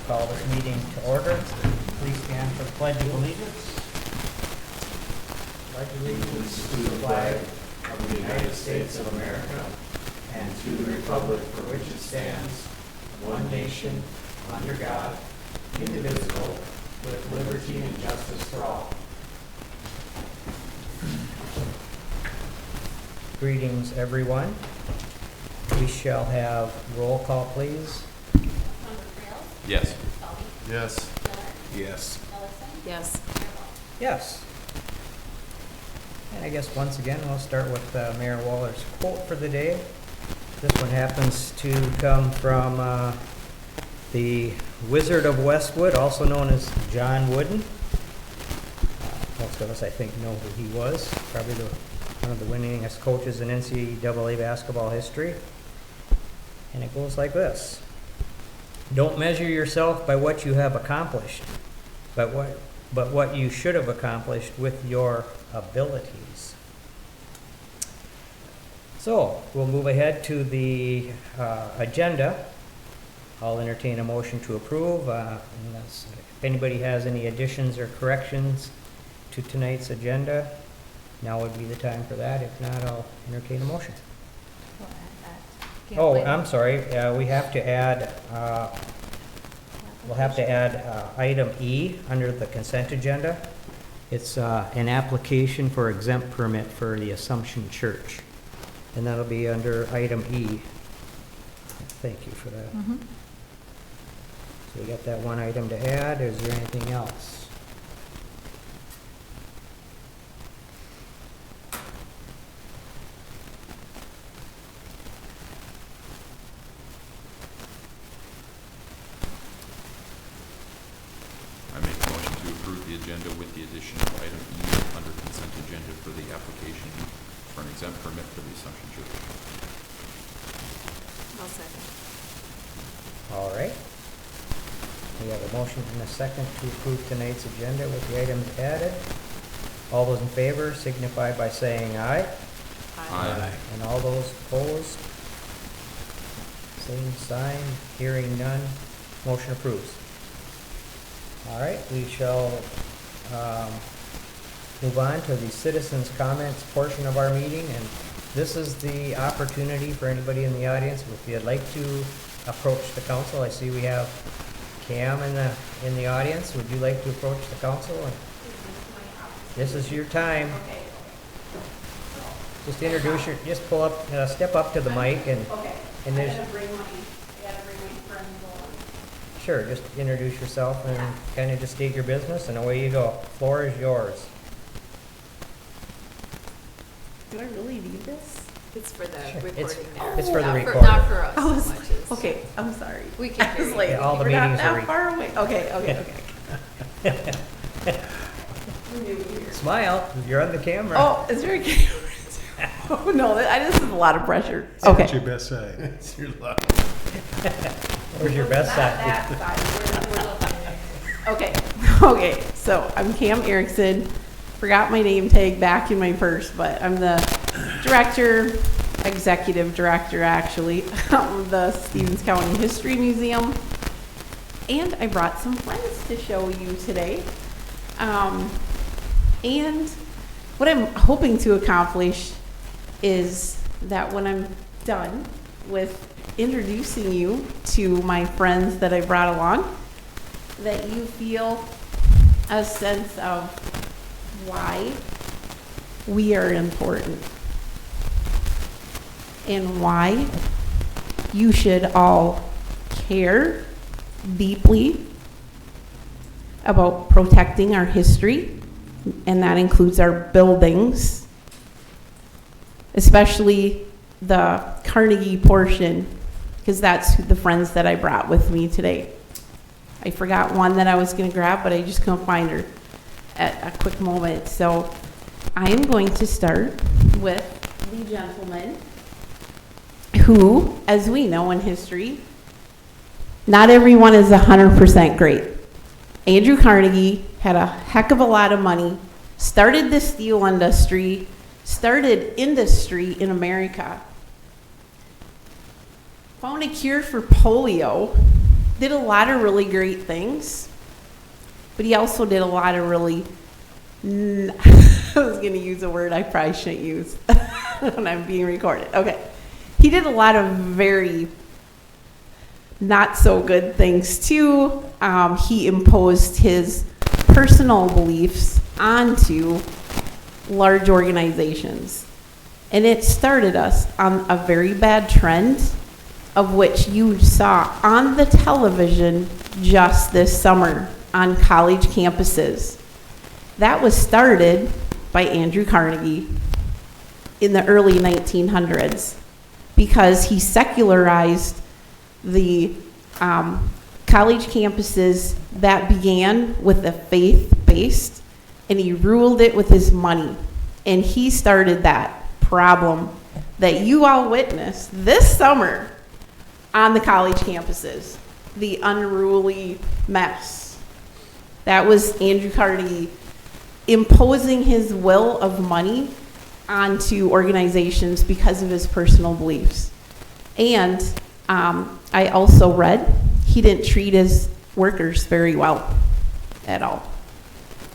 Call this meeting to order. Please stand for the Pledge of Allegiance. Pledge allegiance To the flag of the United States of America and to the republic for which it stands, one nation, under God, indivisible, with liberty and justice for all. Greetings, everyone. We shall have roll call, please. Yes. Yes. Yes. Yes. Yes. And I guess once again, we'll start with Mayor Waller's quote for the day. This one happens to come from the Wizard of Westwood, also known as John Wooden. Most of us, I think, know who he was. Probably one of the winningest coaches in NCAA basketball history. And it goes like this. Don't measure yourself by what you have accomplished, but what you should have accomplished with your abilities. So, we'll move ahead to the agenda. I'll entertain a motion to approve, unless if anybody has any additions or corrections to tonight's agenda, now would be the time for that. If not, I'll entertain a motion. Oh, I'm sorry, we have to add, item E under the consent agenda. It's an application for exempt permit for the Assumption Church. And that'll be under item E. Thank you for that. So we got that one item to add. Is there anything else? I make a motion to approve the agenda with the addition of item E under consent agenda for the application for an exempt permit for the Assumption Church. I'll second. All right. We have a motion and a second to approve tonight's agenda with the items added. All those in favor signify by saying aye. Aye. And all those opposed? Same sign. Hearing none. Motion approves. All right, we shall move on to the citizens' comments portion of our meeting. And this is the opportunity for anybody in the audience, if you'd like to approach the council. I see we have Cam in the audience. Would you like to approach the council? This is your time. Just just pull up, step up to the mic and there's. I gotta bring my friend along. Sure, just introduce yourself and kind of just state your business and away you go. Floor is yours. Do I really need this? It's for the Sure. recording there. It's for the Not recording. Not for us I was so much as. okay, I'm sorry. We can I hear was you. like, Yeah, all the we're not meetings are that far away. Okay. We're new here. Smile, you're on the camera. Oh, is there a camera? Oh no, this is a lot of pressure. Okay. What's your best side? It's your luck. Where's your best side? That side. Okay. So I'm Cam Erickson. Forgot my name tag back in my purse, but I'm the executive director actually, of the Stevens County History Museum. And I brought some friends to show you today. And what I'm hoping to accomplish is that when I'm done with introducing you to my friends that I brought along, that you feel a sense of why we are important and why you should all care deeply about protecting our history, and that includes our buildings, especially the Carnegie portion, because that's the friends that I brought with me today. I forgot one that I was going to grab, but I just couldn't find her at a quick moment. So I am going to start with the gentleman who, as we know in history, not everyone is 100% great. Andrew Carnegie had a heck of a lot of money, started the steel industry, started industry in America, found a cure for polio, did a lot of really great things, but he also did a lot of really, I was going to use a word I probably shouldn't use when I'm being recorded. Okay. He did a lot of very not so good things too. He imposed his personal beliefs onto large organizations. And it started us on a very bad trend of which you saw on the television just this summer on college campuses. That was started by Andrew Carnegie in the early 1900s because he secularized the college campuses that began with a faith-based, and he ruled it with his money. And he started that problem that you all witnessed this summer on the college campuses, the unruly mess. That was Andrew Carnegie imposing his will of money onto organizations because of his personal beliefs. And I also read he didn't treat his workers very well at all.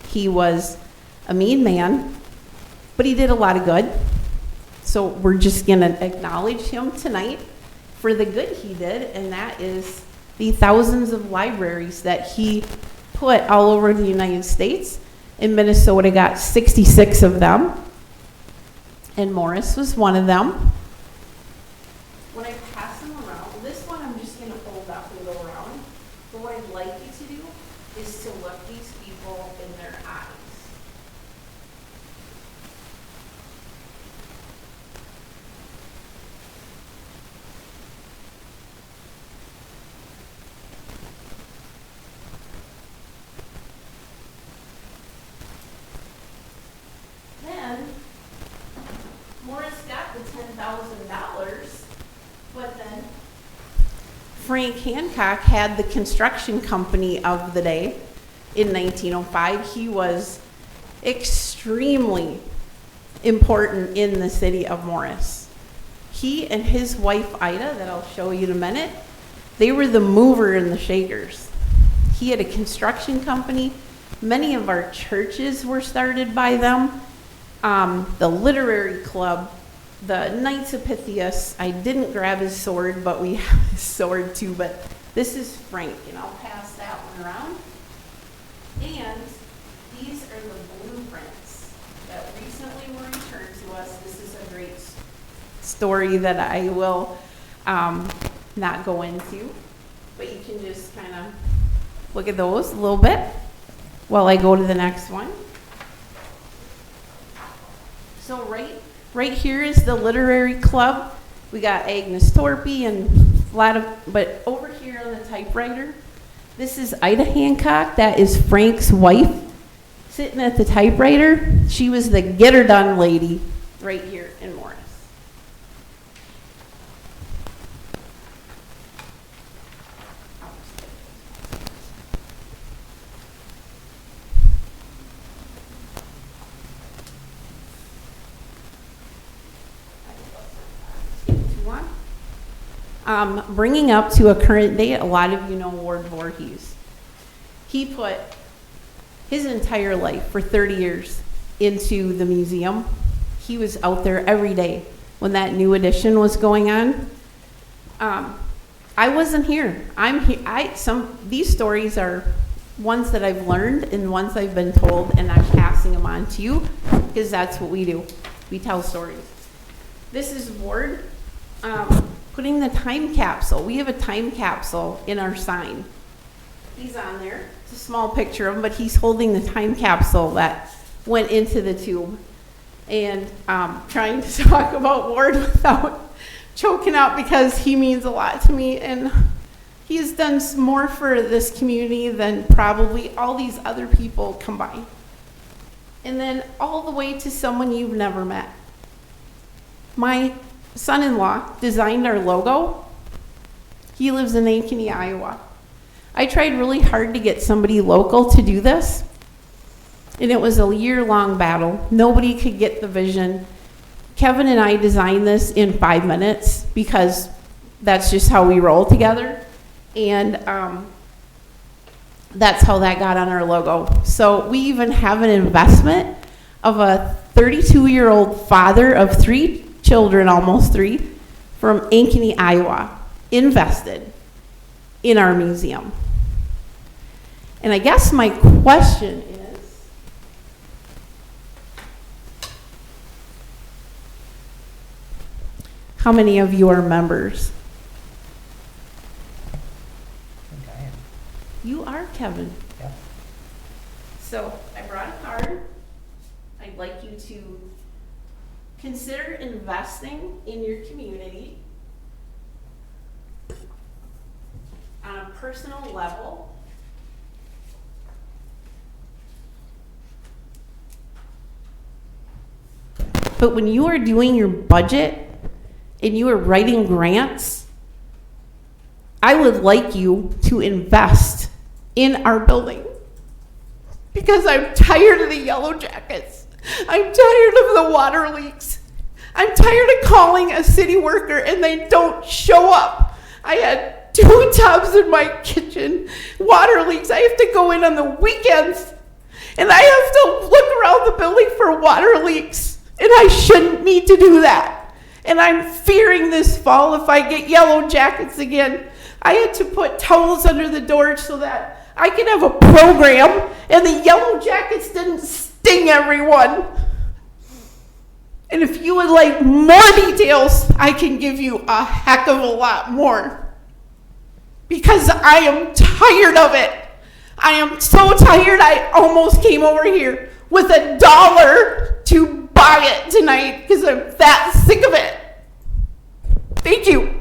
He was a mean man, but he did a lot of good. So we're just going to acknowledge him tonight for the good he did, and that is the thousands of libraries that he put all over the United States. In Minnesota, got 66 of them, and Morris was one of them. When I pass them around, this one I'm just going to hold up and go around, but what I'd like you to do is to look these people in their eyes. Then Morris got the $10,000, but then Frank Hancock had the construction company of the day in 1905. He was extremely important in the city of Morris. He and his wife Ida, that I'll show you in a minute, they were the mover and the shakers. He had a construction company. Many of our churches were started by them. The literary club, the Knights of Pythias. I didn't grab his sword, but we have his sword too. But this is Frank, and I'll pass that one around. And these are the blueprints that recently were returned to us. This is a great story that I will not go into, but you can just kind of look at those a little bit while I go to the next one. So right here is the literary club. We got Agnes Torpy and a lot of, but over here on the typewriter, this is Ida Hancock. That is Frank's wife sitting at the typewriter. She was the get her done lady right here in Morris. Bringing up to a current date, a lot of you know Ward Voorhees. He put his entire life for 30 years into the museum. He was out there every day when that new edition was going on. I wasn't here. I'm here. These stories are ones that I've learned and ones I've been told, and I'm passing them on to you because that's what we do. We tell stories. This is Ward. Putting the time capsule. We have a time capsule in our sign. He's on there. It's a small picture of him, but he's holding the time capsule that went into the tube. And trying to talk about Ward without choking up because he means a lot to me. And he has done more for this community than probably all these other people combined. And then all the way to someone you've never met. My son-in-law designed our logo. He lives in Ankeny, Iowa. I tried really hard to get somebody local to do this, and it was a year-long battle. Nobody could get the vision. Kevin and I designed this in 5 minutes because that's just how we roll together. And that's how that got on our logo. So we even have an investment of a 32-year-old father of 3 children, almost 3, from Ankeny, Iowa, invested in our museum. And I guess my question is, how many of you are members? I think I am. You are, Kevin. Yeah. So I brought a card. I'd like you to consider investing in your community on a personal level. But when you are doing your budget and you are writing grants, I would like you to invest in our building. Because I'm tired of the yellow jackets. I'm tired of the water leaks. I'm tired of calling a city worker and they don't show up. I had 2 tubs in my kitchen, water leaks. I have to go in on the weekends and I have to look around the building for water leaks. And I shouldn't need to do that. And I'm fearing this fall if I get yellow jackets again. I had to put towels under the door so that I can have a program and the yellow jackets didn't sting everyone. And if you would like more details, I can give you a heck of a lot more. Because I am tired of it. I am so tired I almost came over here with $1 to buy it tonight because I'm that sick of it. Thank you.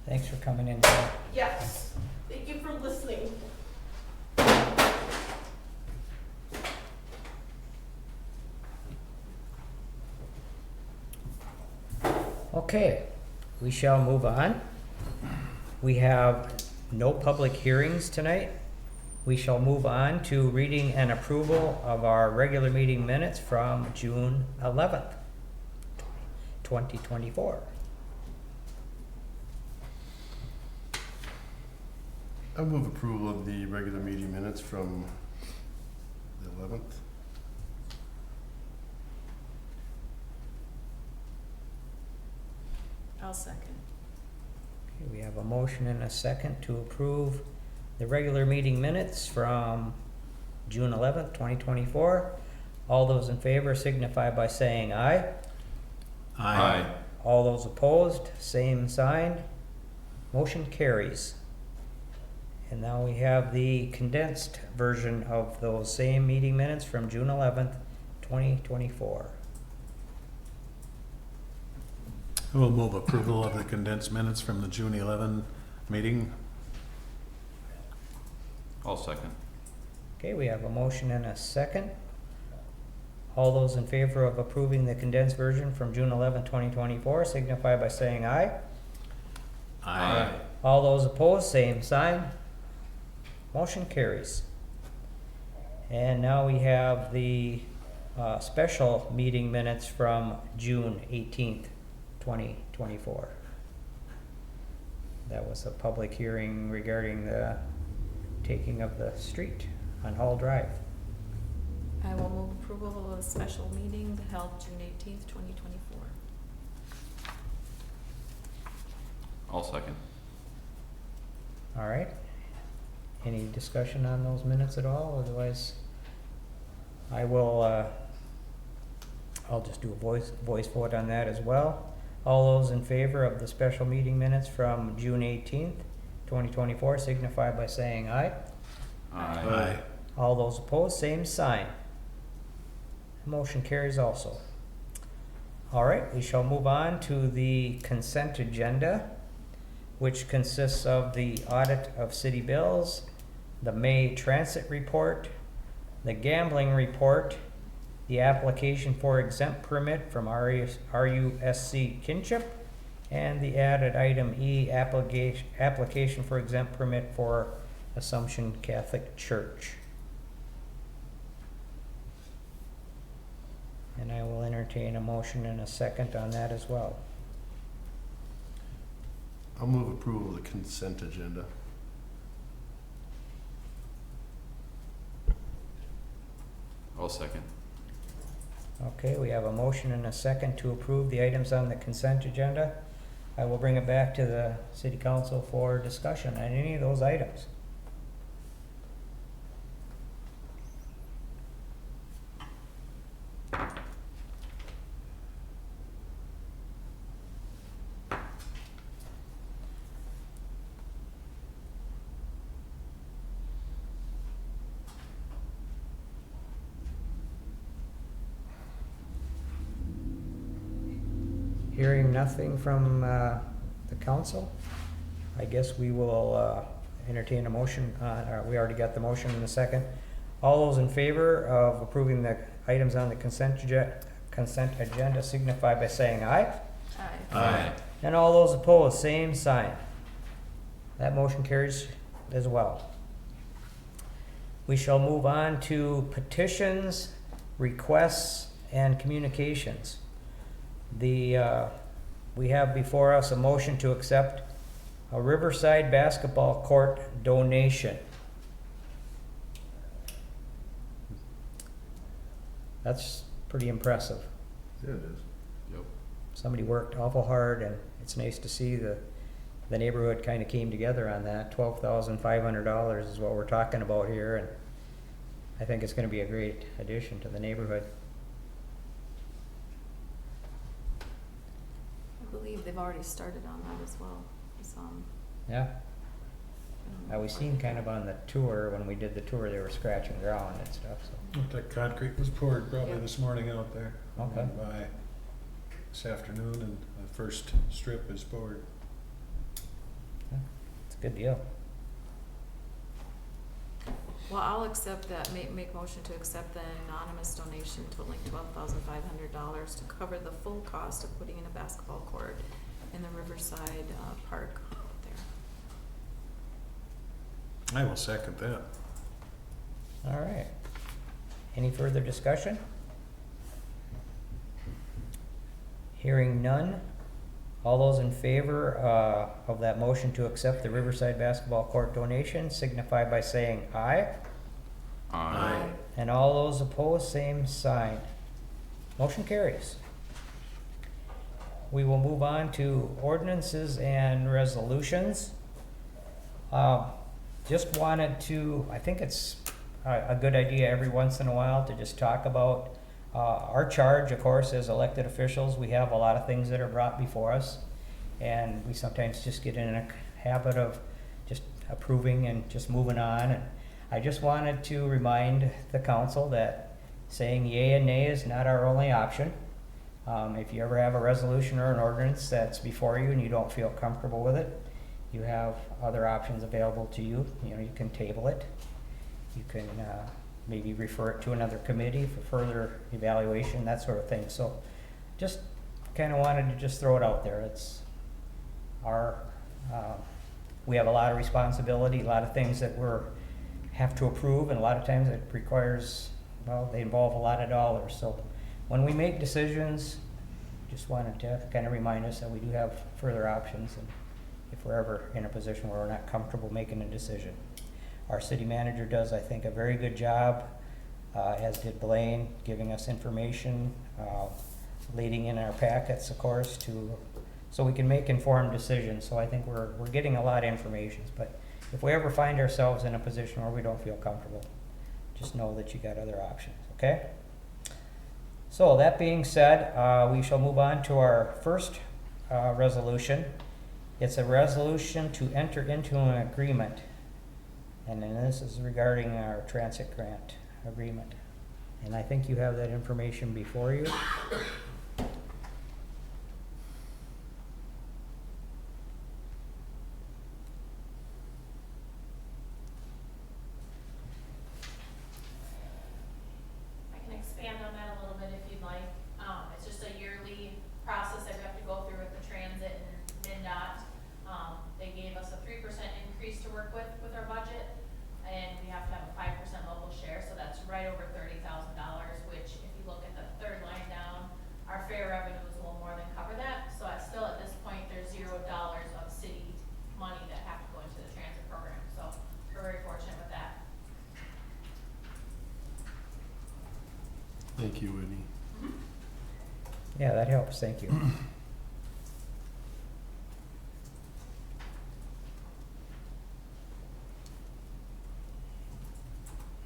Thanks for coming in today. Yes. Thank you for listening. Okay, we shall move on. We have no public hearings tonight. We shall move on to reading and approval of our regular meeting minutes from June 11th, 2024. I move approval of the regular meeting minutes from the 11th. I'll second. Okay, we have a motion and a second to approve the regular meeting minutes from June 11th, 2024. All those in favor signify by saying aye. Aye. All those opposed, same sign. Motion carries. And now we have the condensed version of those same meeting minutes from June 11th, 2024. I will move approval of the condensed minutes from the June 11 meeting. I'll second. Okay, we have a motion and a second. All those in favor of approving the condensed version from June 11th, 2024 signify by saying aye. Aye. All those opposed, same sign. Motion carries. And now we have the special meeting minutes from June 18th, 2024. That was a public hearing regarding the taking of the street on Hall Drive. I will move approval of a special meeting held June 18th, 2024. I'll second. All right. Any discussion on those minutes at all? Otherwise, I will, I'll just do a voice vote on that as well. All those in favor of the special meeting minutes from June 18th, 2024 signify by saying aye. Aye. All those opposed, same sign. Motion carries also. All right, we shall move on to the consent agenda, which consists of the audit of city bills, the May transit report, the gambling report, the application for exempt permit from RUSC Kinship, and the added item E, application for exempt permit for Assumption Catholic Church. And I will entertain a motion and a second on that as well. I'll move approval of the consent agenda. I'll second. Okay, we have a motion and a second to approve the items on the consent agenda. I will bring it back to the city council for discussion on any of those items. Hearing nothing from the council, I guess we will entertain a motion. We already got the motion in a second. All those in favor of approving the items on the consent agenda signify by saying aye. Aye. Aye. And all those opposed, same sign. That motion carries as well. We shall move on to petitions, requests, and communications. We have before us a motion to accept a Riverside basketball court donation. That's pretty impressive. Yeah, it is. Yep. Somebody worked awful hard, and it's nice to see the neighborhood kind of came together on that. $12,500 is what we're talking about here, and I think it's gonna be a great addition to the neighborhood. I believe they've already started on that as well. It's, Yeah, we seen kind of on the tour, when we did the tour, they were scratching ground and stuff, so. Looked like concrete was poured probably Yeah. this morning out there. I Okay. went by this afternoon and the first strip is poured. It's a good deal. Well, I'll accept that, make motion to accept the anonymous donation totaling $12,500 to cover the full cost of putting in a basketball court in the Riverside Park there. I will second that. All right. Any further discussion? Hearing none. All those in favor of that motion to accept the Riverside basketball court donation signify by saying aye. Aye. And all those opposed, same sign. Motion carries. We will move on to ordinances and resolutions. Just wanted to, I think it's a good idea every once in a while to just talk about our charge, of course, as elected officials. We have a lot of things that are brought before us, and we sometimes just get in a habit of just approving and just moving on. And I just wanted to remind the council that saying yea and nay is not our only option. If you ever have a resolution or an ordinance that's before you and you don't feel comfortable with it, you have other options available to you. You know, you can table it. You can maybe refer it to another committee for further evaluation, that sort of thing. So just kind of wanted to just throw it out there. It's our, we have a lot of responsibility, a lot of things that have to approve, and a lot of times it requires, well, they involve a lot of dollars. So when we make decisions, just wanted to kind of remind us that we do have further options, and if we're ever in a position where we're not comfortable making a decision. Our city manager does, I think, a very good job, as did Blaine, giving us information, leading in our packets, of course, so we can make informed decisions. So I think we're getting a lot of information. But if we ever find ourselves in a position where we don't feel comfortable, just know that you got other options, okay? So that being said, we shall move on to our first resolution. It's a resolution to enter into an agreement. And then this is regarding our transit grant agreement. And I think you have that information before you. I can expand on that a little bit if you'd like. It's just a yearly process that we have to go through with the transit and MnDOT. They gave us a 3% increase to work with our budget, and we have to have a 5% local share, so that's right over $30,000, which if you look at the third line down Thank you, Whitney. Yeah, that helps, thank you.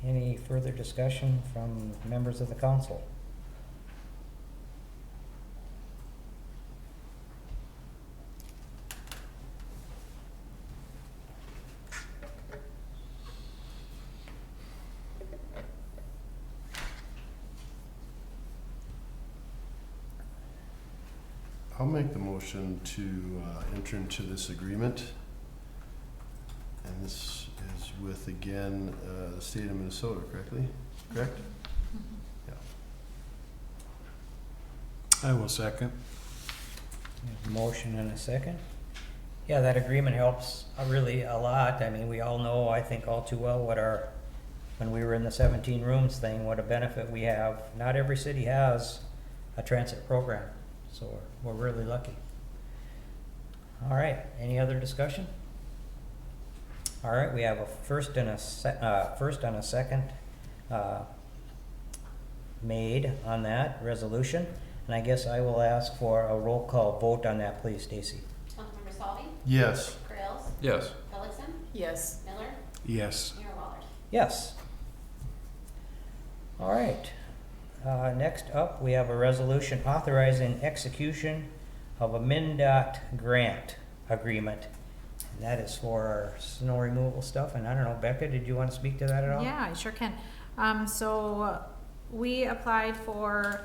Any further discussion from members of the council? I'll make the motion to enter into this agreement. And this is with, again, the state of Minnesota, correct? Yeah. I will second. Motion and a second. Yeah, that agreement helps really a lot. I mean, we all know, I think all too well, when we were in the 17 rooms thing, what a benefit we have. Not every city has a transit program, so we're really lucky. All right, any other discussion? All right, we have a first and a second made on that resolution. And I guess I will ask for a roll call vote on that, please, Stacy. Councilmember Spalding, Yes. Trails, Yes. Gullikson, Yes. Miller, Yes. Mayor Wallers. Yes. All right. Next up, we have a resolution authorizing execution of a MnDOT grant agreement. And that is for our snow removal stuff. And I don't know, Becca, did you want to speak to that at all? Yeah, I sure can. So we applied for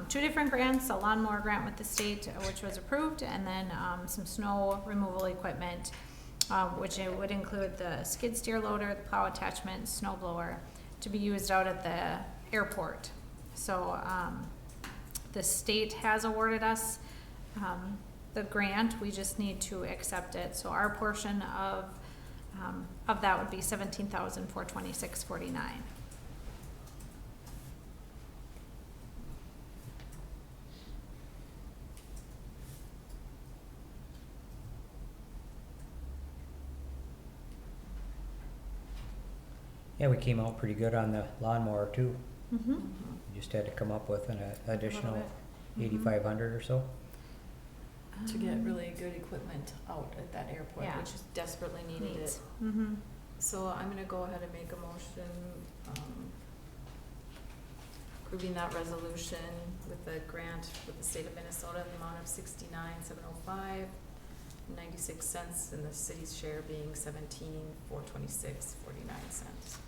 2 different grants, a lawnmower grant with the state, which was approved, and then some snow removal equipment, which it would include the skid steer loader, the plow attachment, snow blower, to be used out at the airport. So the state has awarded us the grant. We just need to accept it. So our portion of that would be $17,426.49. Yeah, we came out pretty good on the lawnmower too. Mm-hmm. We just had to come up with an additional bit. 8,500 or so. To get really good equipment out at that airport, Yeah. which is Desperately needed needed. it. Mm-hmm. So I'm gonna go ahead and make a motion, approving that resolution with the grant with the state of Minnesota in the amount of $69,705.96, and the city's share being $17,426.49.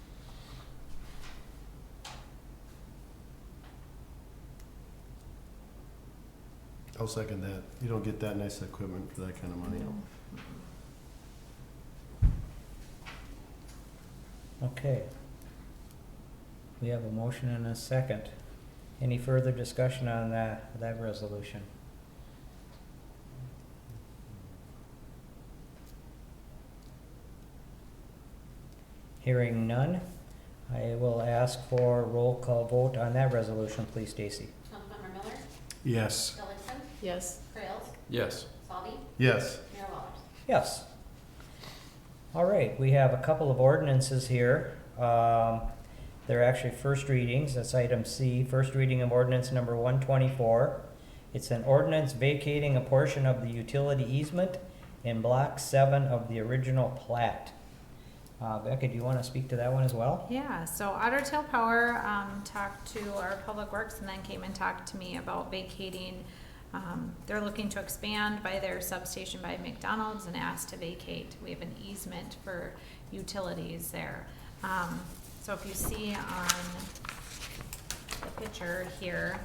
I'll second that. You don't get that nice equipment for that kind of money. Okay. We have a motion and a second. Any further discussion on that resolution? Hearing none, I will ask for a roll call vote on that resolution, please, Stacy. Councilmember Miller, Yes. Gullikson, Yes. Trails, Yes. Spalding, Yes. Mayor Wallers. Yes. All right, we have a couple of ordinances here. They're actually first readings. That's item C, first reading of ordinance number 124. It's an ordinance vacating a portion of the utility easement in block 7 of the original plat. Becca, do you want to speak to that one as well? Yeah, so Otter Tail Power talked to our Public Works and then came and talked to me about vacating. They're looking to expand by their substation by McDonald's and asked to vacate. We have an easement for utilities there. So if you see on the picture here,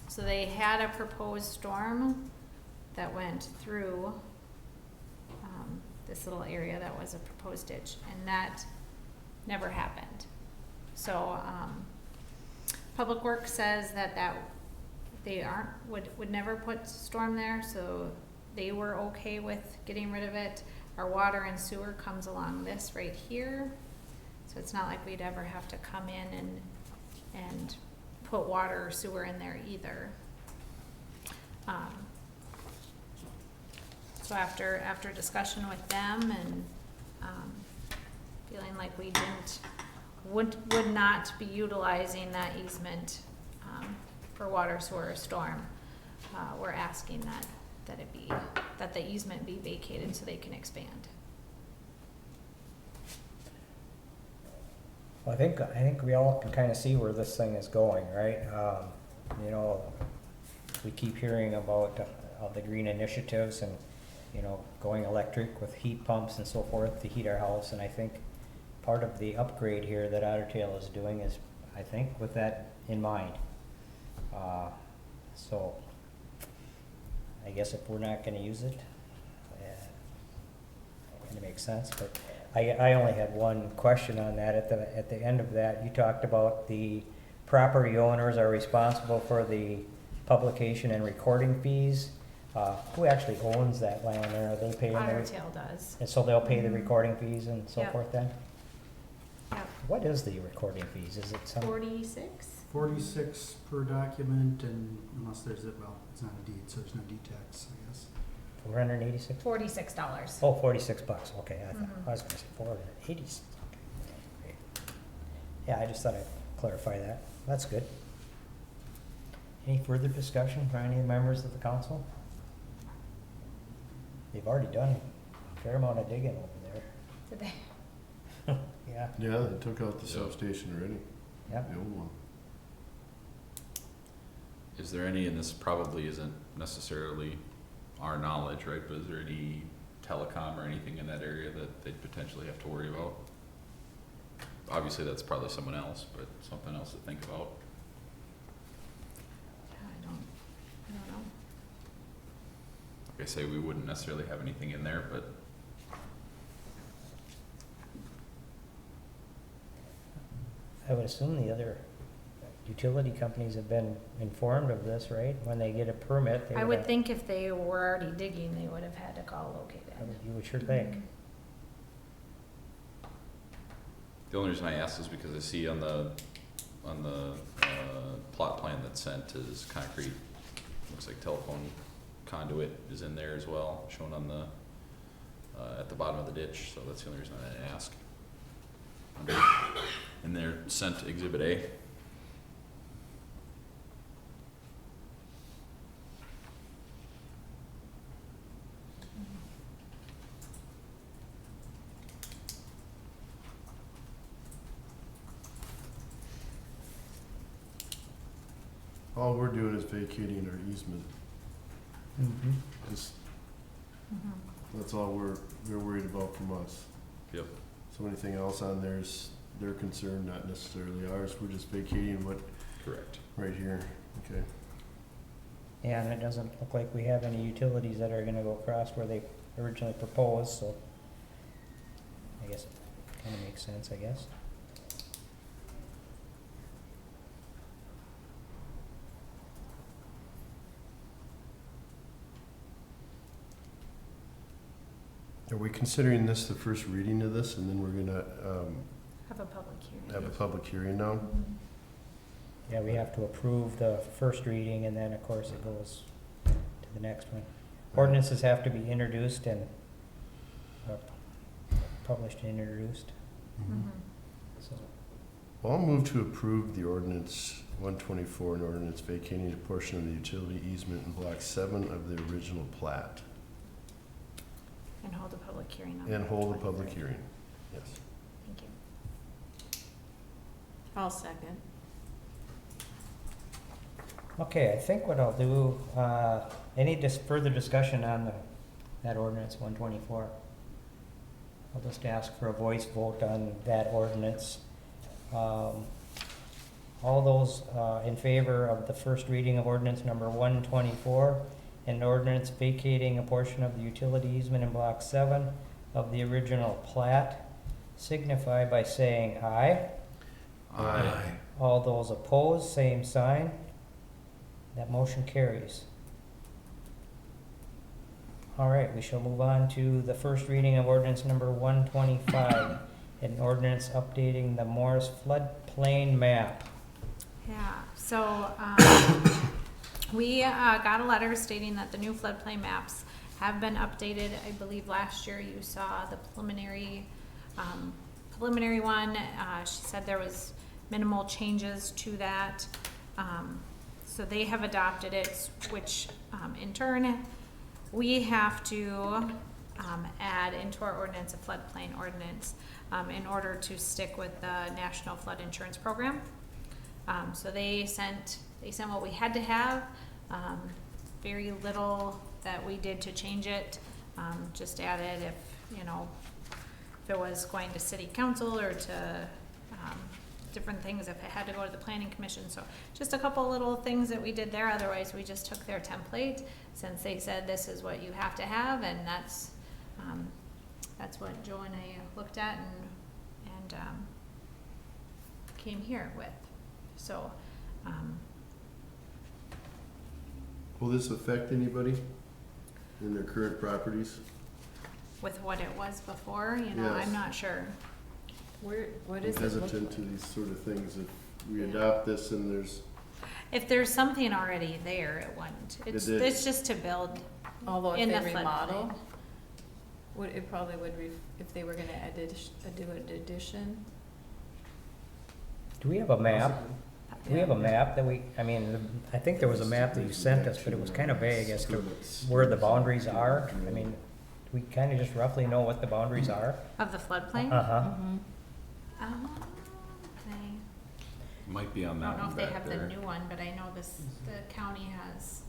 so they had a proposed storm that went through this little area that was a proposed ditch, and that never happened. So Public Works says that they would never put storm there, so they were okay with getting rid of it. Our water and sewer comes along this right here, so it's not like we'd ever have to come in and put water or sewer in there either. So after discussion with them and feeling like we would not be utilizing that easement, for water sewer storm, we're asking that the easement be vacated so they can expand. Well, I think we all can kind of see where this thing is going, right? You know, we keep hearing about all the green initiatives and, you know, going electric with heat pumps and so forth to heat our house, and I think part of the upgrade here that Otter Tail is doing is, I think, with that in mind. So, I guess if we're not gonna use it, it kind of makes sense, but I only had one question on that. At the end of that, you talked about the property owners are responsible for the publication and recording fees. Who actually owns that land, or are they paying? Otter Tail does. And so they'll pay the Mhm. recording fees and so Yep. forth then? Yep. What is the recording fees? Is it some? 46? 46 per document, and unless there's a, well, it's not a deed, so there's no deed tax, I guess. 486? $46. Oh, 46 bucks, okay, I Mhm. was gonna say 480. Okay. Yeah, I just thought I'd clarify that, that's good. Any further discussion by any of the members of the council? They've already done a fair amount of digging over Did they? there. Yeah, Yeah, they took out the Yeah. substation already, yeah. the old one. Is there any, and this probably isn't necessarily our knowledge, right, but is there any telecom or anything in that area that they'd potentially have to worry about? Obviously, that's probably someone else, but something else to think about. I don't know. Like I say, we wouldn't necessarily have anything in there, but I would assume the other utility companies have been informed of this, right? When they get a permit, they I would would have- think if they were already digging, they would have had to call located. You would sure think. the only reason I ask is because I see on the plot plan that's sent is concrete, looks like telephone conduit is in there as well, shown on the, at the bottom of the ditch, so that's the only reason I didn't ask. And they're sent Exhibit A. All we're doing is vacating our easement, Mm-hmm. just, Mhm. that's all they're worried about from us. Yep. So anything else on there's their concern, not necessarily ours, we're just vacating what, Correct. right here, okay? Yeah, and it doesn't look like we have any utilities that are gonna go across where they originally proposed, so I guess it kinda makes sense, I guess. Are we considering this the first reading of this, and then we're gonna, Have a public hearing. have a public hearing now? Mhm. Yeah, we have to approve the first reading, and then, of course, it goes to the next one. Ordinances have to be introduced and published and introduced, Mhm. so. Well, I'll move to approve the ordinance 124, an ordinance vacating a portion of the utility easement in block 7 of the original plat, And hold a public hearing on and the hold a public 23rd. hearing. Yes. Thank you. I'll second. Okay, I think what I'll do, any further discussion on that ordinance 124? I'll just ask for a voice vote on that ordinance. All those in favor of the first reading of ordinance number 124, an ordinance vacating a portion of the utility easement in block 7 of the original plat, signify by saying aye. Aye. All those opposed, same sign. That motion carries. All right, we shall move on to the first reading of ordinance number 125, an ordinance updating the Morris floodplain map. Yeah, so, we, got a letter stating that the new floodplain maps have been updated. I believe last year you saw the preliminary one. She said there was minimal changes to that. so they have adopted it, which, in turn, we have to, add into our ordinance, a floodplain ordinance, in order to stick with the National Flood Insurance Program. So they sent what we had to have, very little that we did to change it, just added if, you know, if it was going to city council or to, different things, if it had to go to the planning commission, so just a couple little things that we did there, otherwise we just took their template, since they said this is what you have to have, and that's what Joe and I looked at and came here with, so, Will this affect anybody in their current properties? with what it was before, you know, Yes. I'm not sure. What I'm is it look hesitant to like? these sort of things. If we adopt this and there's, If there's something already there, it wouldn't. It's just to build Although in if the they remodel, floodplain. it probably would, if they were gonna do an addition. Do we have a map? Do we have a map that I mean, I think there was a map that you sent us, but it was kind of vague as to where the boundaries are. I mean, do we kind of just roughly know what the boundaries are? Of the floodplain? Uh-huh. I Might be on don't that know one if they back have the there. new one, but I know the county has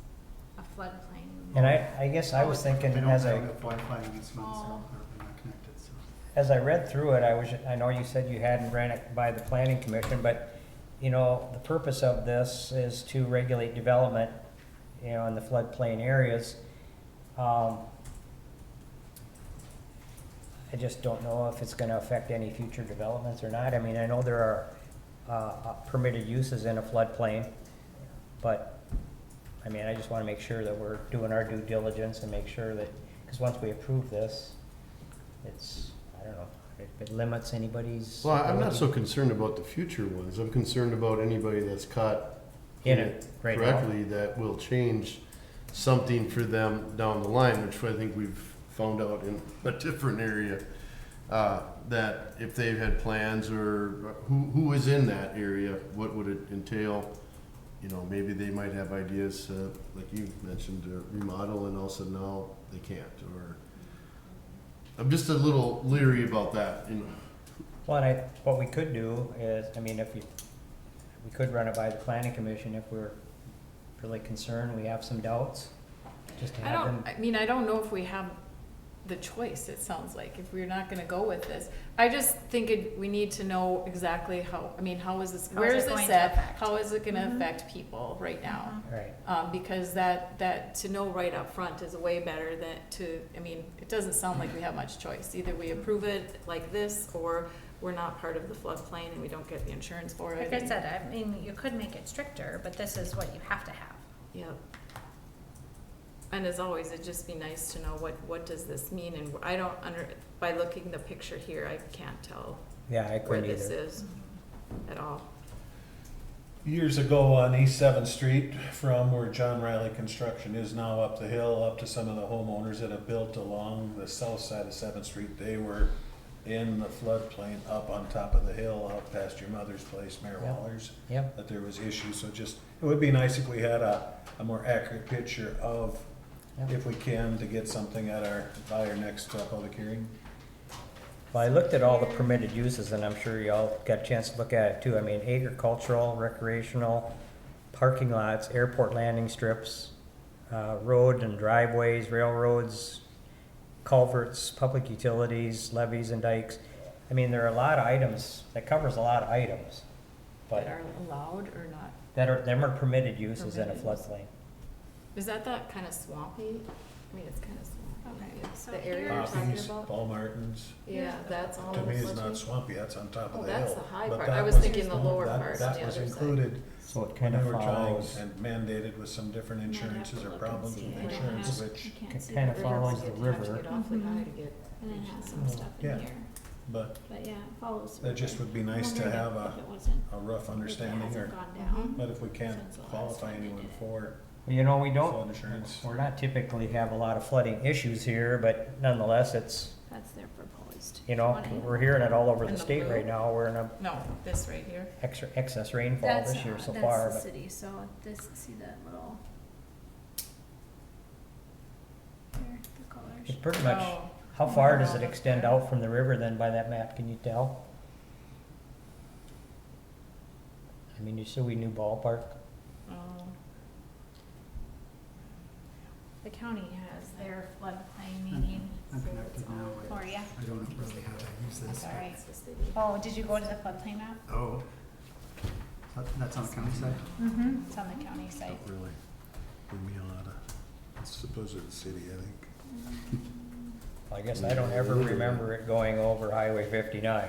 a floodplain. And I guess I was thinking, They don't as have I, Wi-Fi in these ones, Oh. they're not connected, so. as I read through it, I know you said you hadn't ran it by the planning commission, but, you know, the purpose of this is to regulate development, you know, in the floodplain areas. I just don't know if it's gonna affect any future developments or not. I mean, I know there are permitted uses in a floodplain, but, I mean, I just wanna make sure that we're doing our due diligence and make sure that, because once we approve this, it's, I don't know, it limits anybody's. well, I'm not ability so concerned about the future ones. I'm concerned about anybody that's caught In it right now. correctly that will change something for them down the line, which I think we've found out in a different area. That if they've had plans or who is in that area, what would it entail? You know, maybe they might have ideas, like you mentioned, to remodel and also now they can't, or I'm just a little leery about that, you know. Well, and what we could do is, I mean, we could run it by the planning commission if we're really concerned, we have some doubts, just to have them. I don't know if we have the choice, it sounds like, if we're not gonna go with this. I just think we need to know exactly how is this, How where is is it going this to at? affect? How is it gonna Mhm. affect people right now? Right. Because that, to know right up front is way better than it doesn't sound like we have much choice. Either we approve it like this, or we're not part of the floodplain and we don't get the insurance for it. Like I said, I mean, you could make it stricter, but this is what you have to have. Yep. And as always, it'd just be nice to know what does this mean, and I don't by looking the picture here, I can't tell Yeah, I where couldn't this either. is at all. Years ago on East 7th Street, from where John Riley Construction is now up the hill, up to some of the homeowners that have built along the south side of 7th Street, they were in the floodplain up on top of the hill, out past your mother's place, Mayor Yeah. Waller's, Yep, that there was issues, so just, it would be nice if we had a more accurate picture of, Yep. if we can, to get something by our next public hearing. well, I looked at all the permitted uses, and I'm sure y'all got a chance to look at it too. I mean, agricultural, recreational, parking lots, airport landing strips, road and driveways, railroads, culverts, public utilities, levees and dikes. I mean, there are a lot of items, that covers a lot of items, That but are allowed or not? them are permitted uses in a Permitted use. floodplain. Is that kind of swampy? It's kind of swampy. Okay, so The area you're here's- talking Poppies, about? Paul Martin's, Yeah, that's all. to me, in it's the not floodplain? swampy, that's on top of Oh, the hill. that's the high But part. that I was thinking the lower that- part on That the was other side. included. So it When kind they of were trying follows, and mandated with some different Might have to insurances or look and problems see. with I don't insurance, have- which, you can't it see kind of the follows river. the You'd have to river. get awfully high to get. And it has some Oh, stuff yeah. in here, but but yeah, it follows. that just would be nice to have a rough understanding, or, Gone down. but if we can't Since the last qualify one they anyone did. for you know, we flood don't, insurance. we're not typically have a lot of flooding issues here, but nonetheless, it's, That's their proposed. used. You know, Money. we're hearing it all over In the the state blue? right now. We're in a No, this right here. excess rainfall That's, this year so that's far, the but city, so this, see that little. There, the colors. it's pretty much, Oh, how far no, does it that's extend there. out from the river then by that map? Can you tell? I mean, you see we new ballpark. oh. The county has their floodplain meeting I'm connected now. for you. I don't really how to use That's this. all right. It's the city. Oh, did you go to the floodplain map? Oh. That's on the county side? Mm-hmm. It's on the county site. Don't really, leave me a lot of, it's supposed to the city, I think. I guess I don't ever remember it going over Highway 59.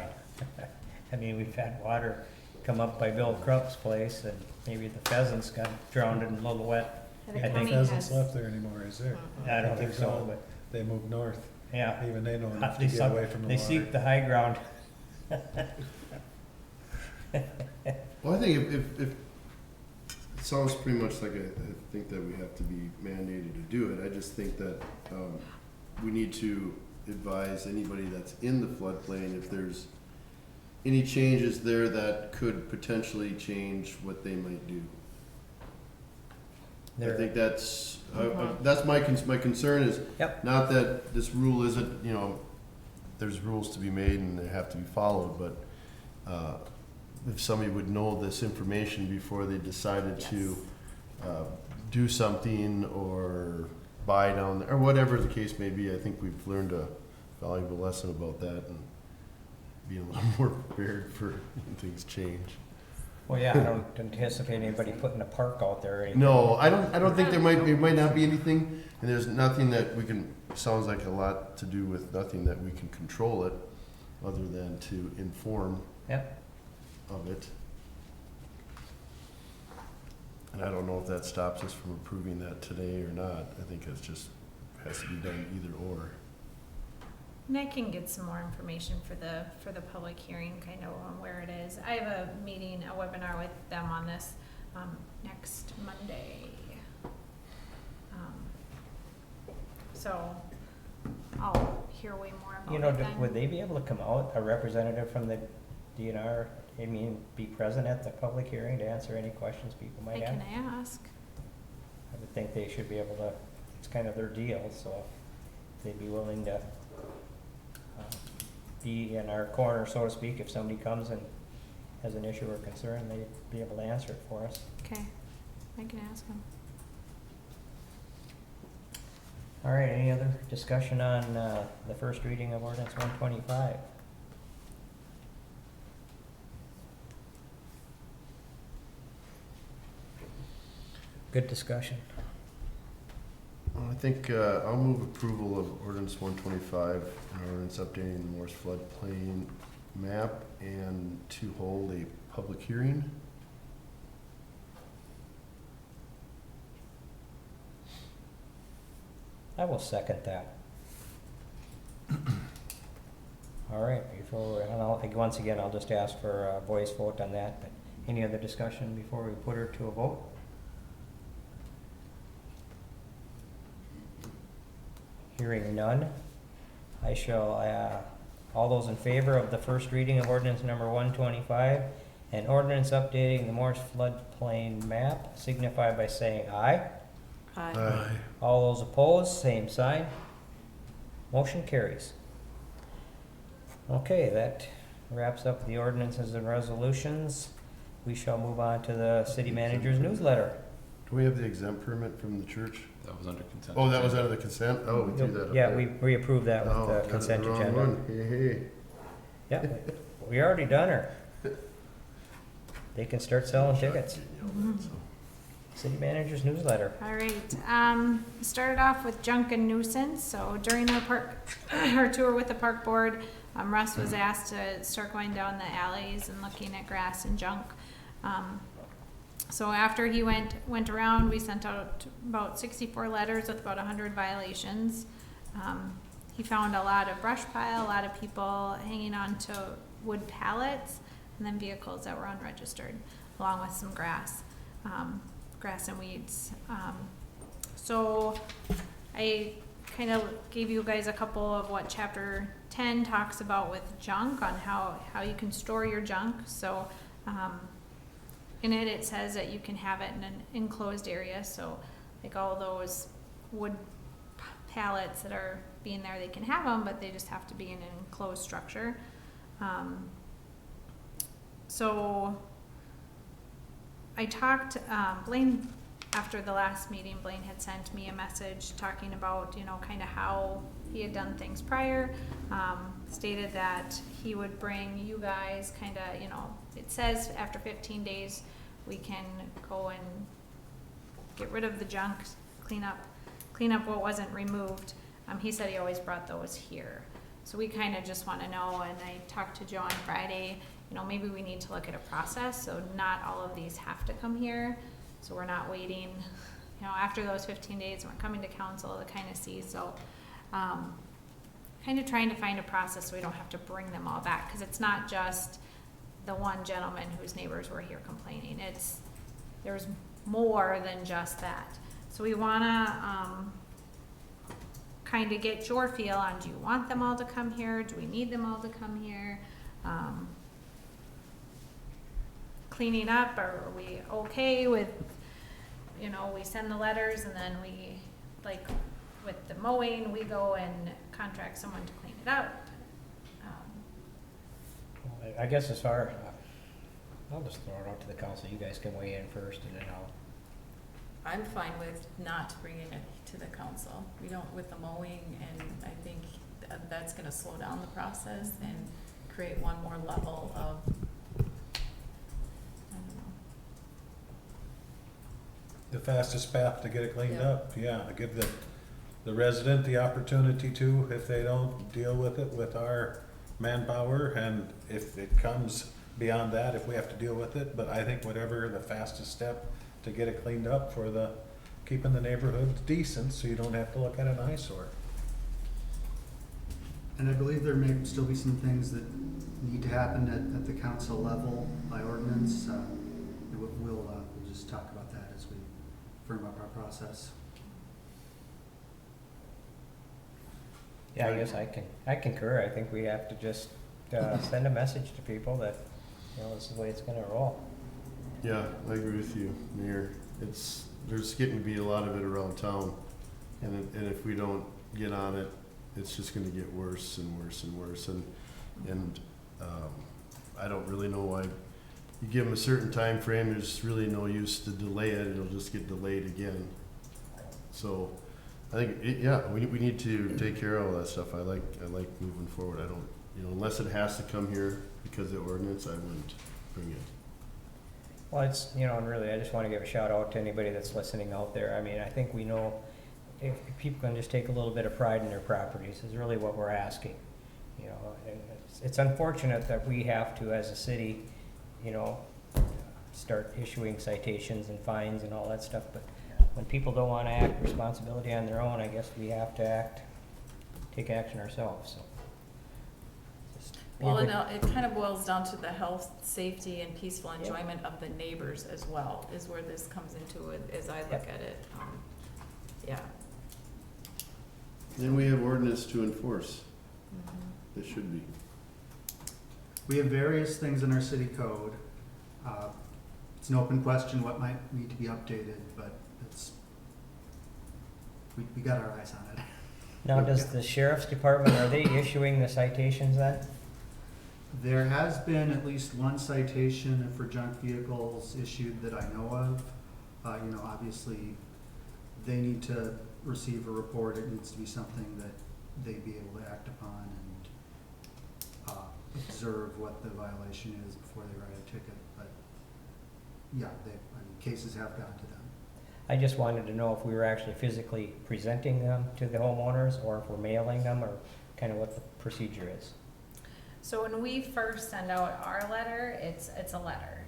I mean, we've had water come up by Bill Crump's place, and maybe the pheasants got drowned in a little wet. The I think county Pheasants has- left there anymore, is there? I don't think so, gone. but, They moved north. yeah. Even they know enough to They get suck- away from the They water. seek the high ground. Well, I think if it sounds pretty much like I think that we have to be mandated to do it. I just think that we need to advise anybody that's in the floodplain if there's any changes there that could potentially change what they might do. I There- think that's my concern is Yep. not that this rule isn't, you know, there's rules to be made and they have to be followed, but if somebody would know this information before they decided to do something or buy down there, or whatever the case may be, I think we've learned a valuable lesson about that and being a little more prepared for when things change. Well, yeah, I don't anticipate anybody putting a park out there or anything. No, I don't think there might not be anything, and there's nothing that we can, sounds like a lot to do with nothing that we can control it, other than to inform Yep. of it. And I don't know if that stops us from approving that today or not. I think it's just, has to be done either or. And I can get some more information for the public hearing, kind of on where it is. I have a meeting, a webinar with them on this, next Monday. So I'll hear way more about You it know, then. would they be able to come out, a representative from the DNR, I mean, be present at the public hearing to answer any questions people I might have? can ask. I would think they should be able to, it's kind of their deal, so they'd be willing to be in our corner, so to speak, if somebody comes and has an issue or concern, they'd be able to answer it for us. Okay, I can ask them. All right, any other discussion on the first reading of ordinance 125? Good discussion. Well, I think I'll move approval of ordinance 125, an ordinance updating the Morse floodplain map and to hold a public hearing. I will second that. All right, before, and once again, I'll just ask for a voice vote on that, but any other discussion before we put her to a vote? Hearing none, I shall, all those in favor of the first reading of ordinance number 125 and ordinance updating the Morse floodplain map signify by saying aye. Aye. All those opposed, same sign. Motion carries. Okay, that wraps up the ordinances and resolutions. We shall move on to the city manager's newsletter. Do we have the exempt permit from the church? That was under consent. Oh, that was out of the consent? Oh, we threw that up Yeah, there. we approved that Oh, with got the it consent the wrong agenda. one. Hey, hey. Yeah, we already done her. They can start selling tickets. City manager's newsletter. All right, started off with junk and nuisance, so during our tour with the park board, Russ was asked to start going down the alleys and looking at grass and junk. So after he went around, we sent out about 64 letters with about 100 violations. He found a lot of brush pile, a lot of people hanging on to wood pallets, and then vehicles that were unregistered, along with some grass and weeds. So I kind of gave you guys a couple of what chapter 10 talks about with junk on how you can store your junk. So in it says that you can have it in an enclosed area. So like all those wood pallets that are being there, they can have them, but they just have to be in an enclosed structure. So I talked, Blaine, after the last meeting, Blaine had sent me a message talking about, you know, kind of how he had done things prior. Stated that he would bring you guys kind of, you know, it says after 15 days we can go and get rid of the junk, clean up what wasn't removed. He said he always brought those here. So we kind of just want to know, and I talked to Joe on Friday, you know, maybe we need to look at a process, so not all of these have to come here. So we're not waiting, you know, after those 15 days, we're coming to council to kind of see. So kind of trying to find a process so we don't have to bring them all back, because it's not just the one gentleman whose neighbors were here complaining. There's more than just that. So we want to kind of get your feel on, do you want them all to come here? Do we need them all to come here? Cleaning up, are we okay with, you know, we send the letters and then we, like with the mowing, we go and contract someone to clean it up? I guess as far, I'll just throw it out to the council. You guys can weigh in first and then I'm fine with not bringing it to the council. We don't, with the mowing, and I think that's gonna slow down the process and create one more level of, I don't know. The fastest path to get it cleaned Yeah. up, yeah, give the resident the opportunity to, if they don't deal with it with our manpower, and if it comes beyond that, if we have to deal with it, but I think whatever the fastest step to get it cleaned up for keeping the neighborhood decent, so you don't have to look at an eyesore. And I believe there may still be some things that need to happen at the council level by ordinance. We'll just talk about that as we firm up our process. yeah, I guess I concur. I think we have to just send a message to people that, you know, this is the way it's gonna roll. Yeah, I agree with you, Mayor. There's getting to be a lot of it around town, and if we don't get on it, it's just gonna get worse and worse and worse, and I don't really know why you give them a certain time frame. There's really no use to delay it. It'll just get delayed again. So I think, we need to take care of all that stuff. I like moving forward. I don't, you know, unless it has to come here because of the ordinance, I wouldn't bring it. Well, it's, you know, and really, I just want to give a shout out to anybody that's listening out there. I mean, I think we know if people can just take a little bit of pride in their properties is really what we're asking. You know, and it's unfortunate that we have to, as a city, you know, start issuing citations and fines and all that stuff. But when people don't want to act responsibility on their own, I guess we have to take action ourselves. So. Well, and it kind of boils down to the health, safety, and peaceful enjoyment of the neighbors as well, is where this comes into it, as I look at it. Yeah. Then we have ordinance to enforce. Mhm. It should be. We have various things in our city code. It's an open question what might need to be updated, but we got our eyes on it. Now, does the sheriff's department, are they issuing the citations then? There has been at least one citation for junk vehicles issued that I know of. You know, obviously, they need to receive a report. It needs to be something that they'd be able to act upon and observe what the violation is before they write a ticket. But yeah, cases have gone to them. I just wanted to know if we were actually physically presenting them to the homeowners or if we're mailing them, or kind of what the procedure is. So when we first send out our letter, it's a letter.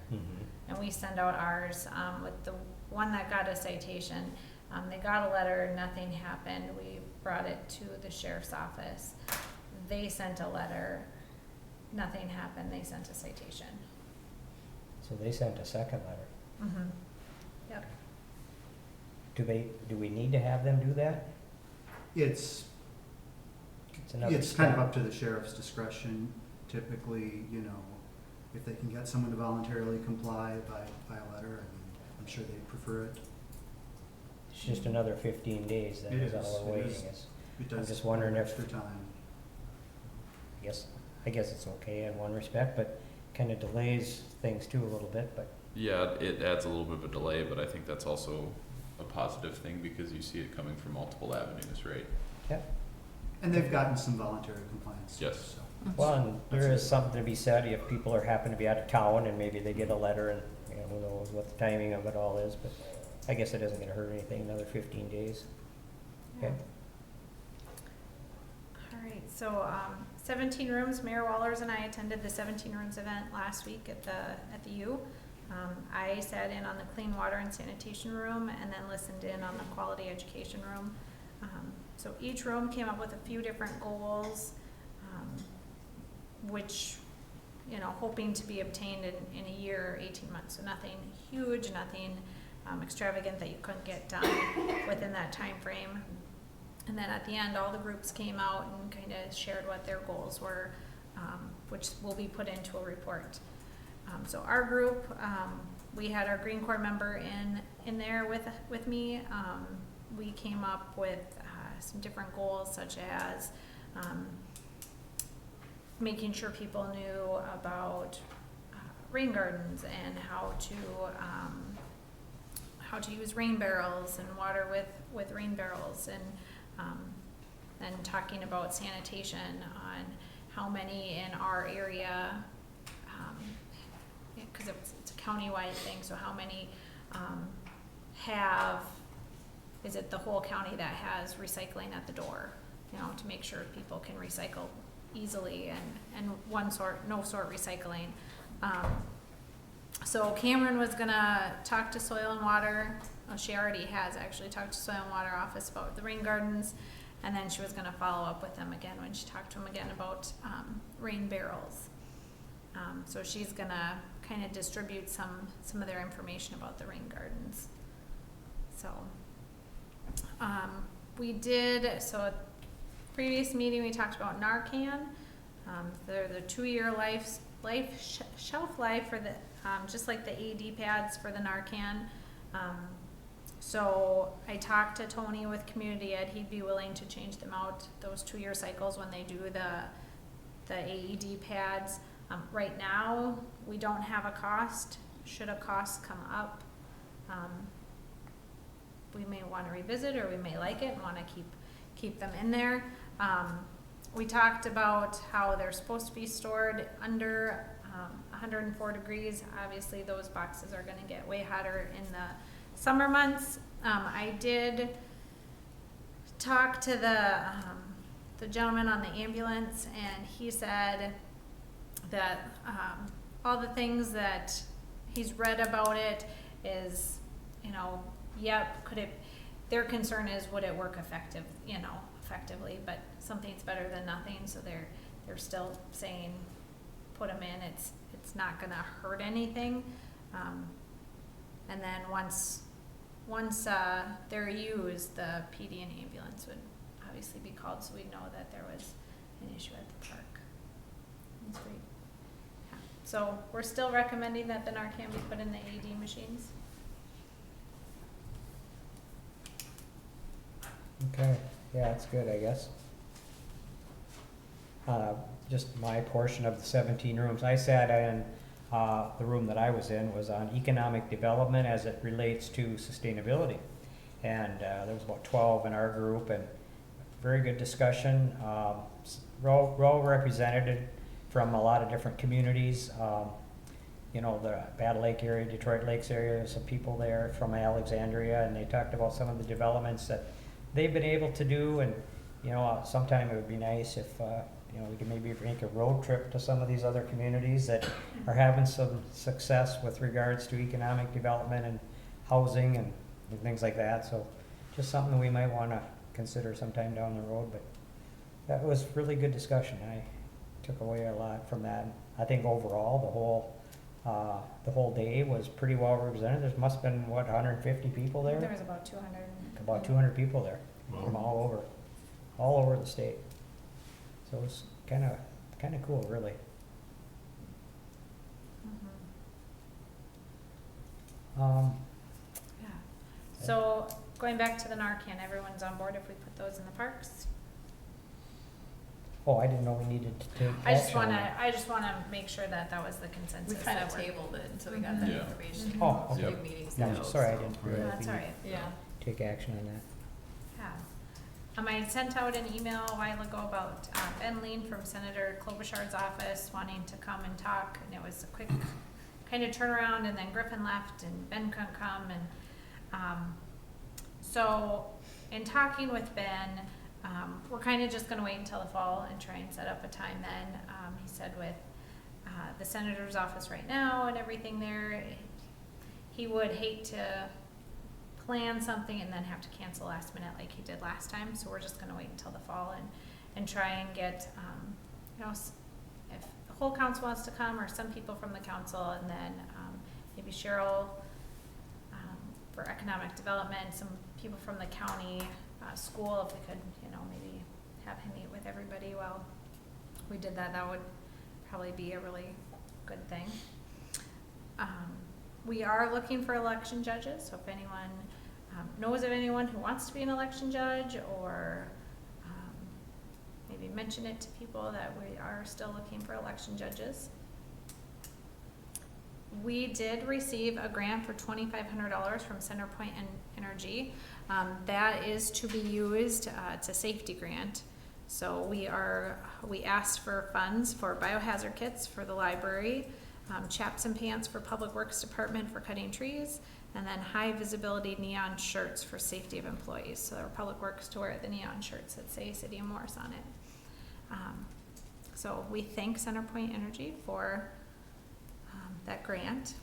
And we send out ours with the one that got a citation. They got a letter, nothing happened. We brought it to the sheriff's office. They sent a letter, nothing happened. They sent a citation. So they sent a second letter. Yep. Do we need to have them do that? It's, It's another it's kind of step. up to the sheriff's discretion. Typically, you know, if they can get someone to voluntarily comply by a letter, I mean, I'm sure they'd prefer it. It's just another 15 days then, It is all is, we're it waiting is. is. It I'm does just wondering add if- extra time. I guess it's okay in one respect, but kind of delays things too a little bit, but Yeah, it adds a little bit of a delay, but I think that's also a positive thing because you see it coming from multiple avenues, right? And they've gotten some voluntary compliance. too, Yes. so. well, and there That's is good. something to be said if people are happen to be out of town and maybe they get a letter and, you know, who knows what the timing of it all is, but I guess it isn't gonna hurt anything, another 15 days. Okay. All right, so, 17 rooms, Mayor Wallers and I attended the 17 rooms event last week at the U. I sat in on the clean water and sanitation room and then listened in on the quality education room. So each room came up with a few different goals, which, you know, hoping to be obtained in a year or 18 months. So nothing huge, nothing extravagant that you couldn't get done within that time frame. And then at the end, all the groups came out and kind of shared what their goals were, which will be put into a report. So our group, we had our Green Corps member in there with me. We came up with some different goals, such as making sure people knew about rain gardens and how to use rain barrels and water with rain barrels, and talking about sanitation on how many in our area, because it's a countywide thing, so how many is it the whole county that has recycling at the door, you know, to make sure people can recycle easily and no sort recycling. So Cameron was gonna talk to Soil and Water. Oh, she already has actually talked to Soil and Water office about the rain gardens, and then she was gonna follow up with them again when she talked to them again about rain barrels. So she's gonna kind of distribute some of their information about the rain gardens. So previous meeting we talked about Narcan. They're the 2-year shelf life for the just like the AED pads for the Narcan. So I talked to Tony with Community Ed. He'd be willing to change them out, those 2-year cycles, when they do the AED pads. Right now, we don't have a cost. Should a cost come up, we may want to revisit, or we may like it and want to keep them in there. We talked about how they're supposed to be stored under 104 degrees. Obviously, those boxes are going to get way hotter in the summer months. I did talk to the gentleman on the ambulance, and he said that all the things that he's read about it is, you know, yep, their concern is, would it work effectively, but something's better than nothing, so they're still saying put them in. It's not gonna hurt anything, and then once they're used, the PD and ambulance would obviously be called, so we'd know that there was an issue at the park. That's great. Yeah. So we're still recommending that the Narcan be put in the AED machines. Okay, yeah, that's good, I guess. Just my portion of the 17 rooms, I sat in, the room that I was in was on economic development as it relates to sustainability. And there was about 12 in our group, and very good discussion. Well represented from a lot of different communities. You know, the Battle Lake area, Detroit Lakes area, there's some people there from Alexandria, and they talked about some of the developments that they've been able to do. And, you know, sometime it would be nice if, you know, we could maybe make a road trip to some of these other communities that are having some success with regards to economic development and housing and things like that. So just something we might want to consider sometime down the road. But that was really good discussion. I took away a lot from that. I think overall the whole day was pretty well represented. There must have been, 150 people there? There was about 200. About 200 people there from all over. all over the state. So it's kinda cool, really. Um, Yeah. So, going back to the Narcan, everyone's on board if we put those in the parks? oh, I didn't know we needed to take I just action on wanna, that. I just wanna make sure that that was the consensus. We kind of that we're- tabled it until we got that Yeah. information. Oh, It's a okay. big meeting Yeah, scheduled, sorry, I so- didn't realize That's we all need right. Yeah. to take action on that. Yeah. I sent out an email a while ago about Ben Lean from Senator Klobuchar's office wanting to come and talk, and it was a quick kind of turnaround, and then Griffin left and Ben couldn't come, and so in talking with Ben, we're kind of just gonna wait until the fall and try and set up a time then. He said with the senator's office right now and everything there, he would hate to plan something and then have to cancel last minute like he did last time, so we're just gonna wait until the fall and try and get, you know, if the whole council wants to come or some people from the council, and then, maybe Cheryl, for economic development, some people from the county, school, if we could, you know, maybe have him meet with everybody while we did that, that would probably be a really good thing. We are looking for election judges, so if anyone knows of anyone who wants to be an election judge, or maybe mention it to people that we are still looking for election judges. We did receive a grant for $2,500 from CenterPoint Energy. That is to be used, it's a safety grant. So we asked for funds for biohazard kits for the library, chaps and pants for Public Works Department for cutting trees, and then high visibility neon shirts for safety of employees. So our Public Works to wear the neon shirts that say City of Morris on it. So we thank CenterPoint Energy for that grant.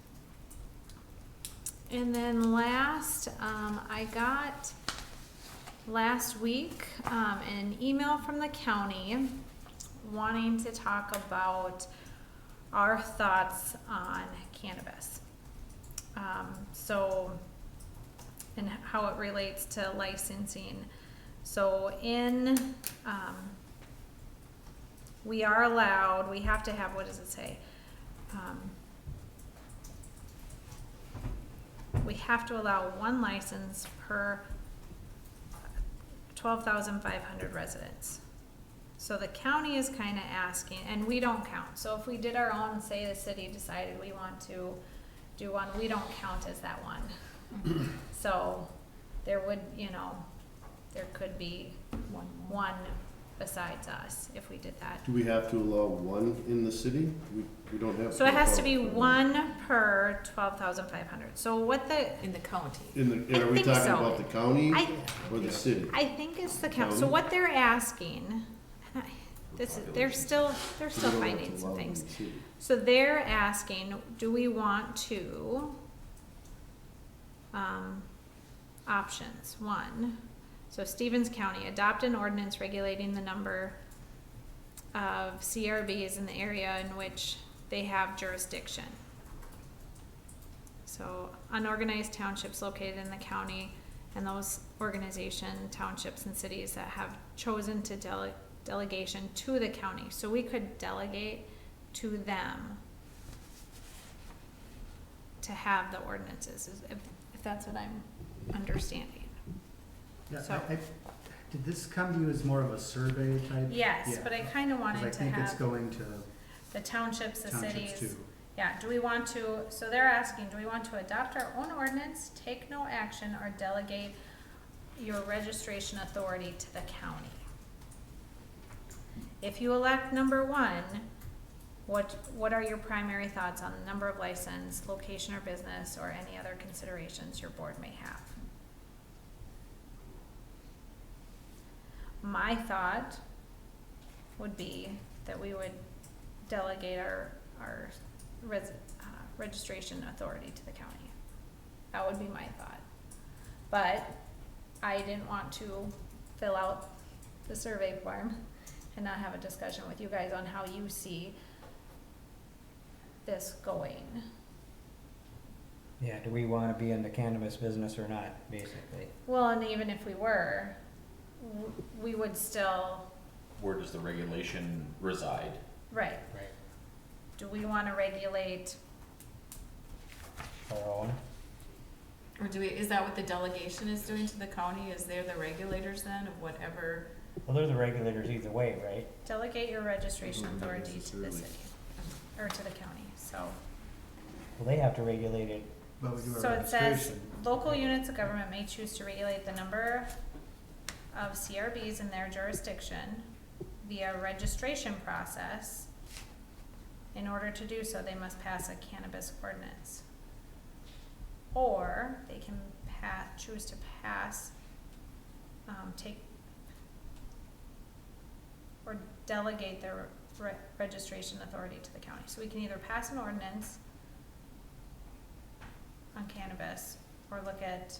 And then last, I got last week an email from the county wanting to talk about our thoughts on cannabis. So, and how it relates to licensing. So we are allowed, we have to have, what does it say? We have to allow one license per 12,500 residents. So the county is kind of asking, and we don't count. So if we did our own, say the city decided we want to do one, we don't count as that one. So there would, you know, there could be one besides us if we did that. Do we have to allow one in the city? We don't have. So it has to be one per 12,500. So what the, In the county. And I are we think talking so. about the county I, or the city? I think it's the count. So County? what they're asking, they're still We don't have finding to some allow it in things. the city. So they're asking, do we want to, options, one, so Stevens County, adopt an ordinance regulating the number of CRBs in the area in which they have jurisdiction. So unorganized townships located in the county, and those organization townships and cities that have chosen to delegation to the county. So we could delegate to them to have the ordinances, if that's what I'm understanding. Yeah, So- did this come to you as more of a survey type? Yes, Yeah. but I kind of 'Cause wanted I to think it's have going to the townships, the townships cities. too. Yeah, do we want to, so they're asking, do we want to adopt our own ordinance, take no action, or delegate your registration authority to the county? If you elect number one, what are your primary thoughts on the number of license, location or business, or any other considerations your board may have? My thought would be that we would delegate our registration authority to the county. That would be my thought. But I didn't want to fill out the survey form and not have a discussion with you guys on how you see this going. Yeah, do we wanna be in the cannabis business or not, basically? Well, and even if we were, we would still, Where does the regulation reside? right, Right. do we wanna regulate, Our own. Or do we, is that what the delegation is doing to the county? Is they're the regulators then of whatever? Well, they're the regulators either way, right? delegate your registration Not authority to the necessarily. city, or to the county, so. Well, they have to regulate it. But we do our So it says, registration. local units of government may choose to regulate the number of CRBs in their jurisdiction via registration process. In order to do so, they must pass a cannabis ordinance. Or they can choose to pass, or delegate their registration authority to the county. So we can either pass an ordinance on cannabis, or look at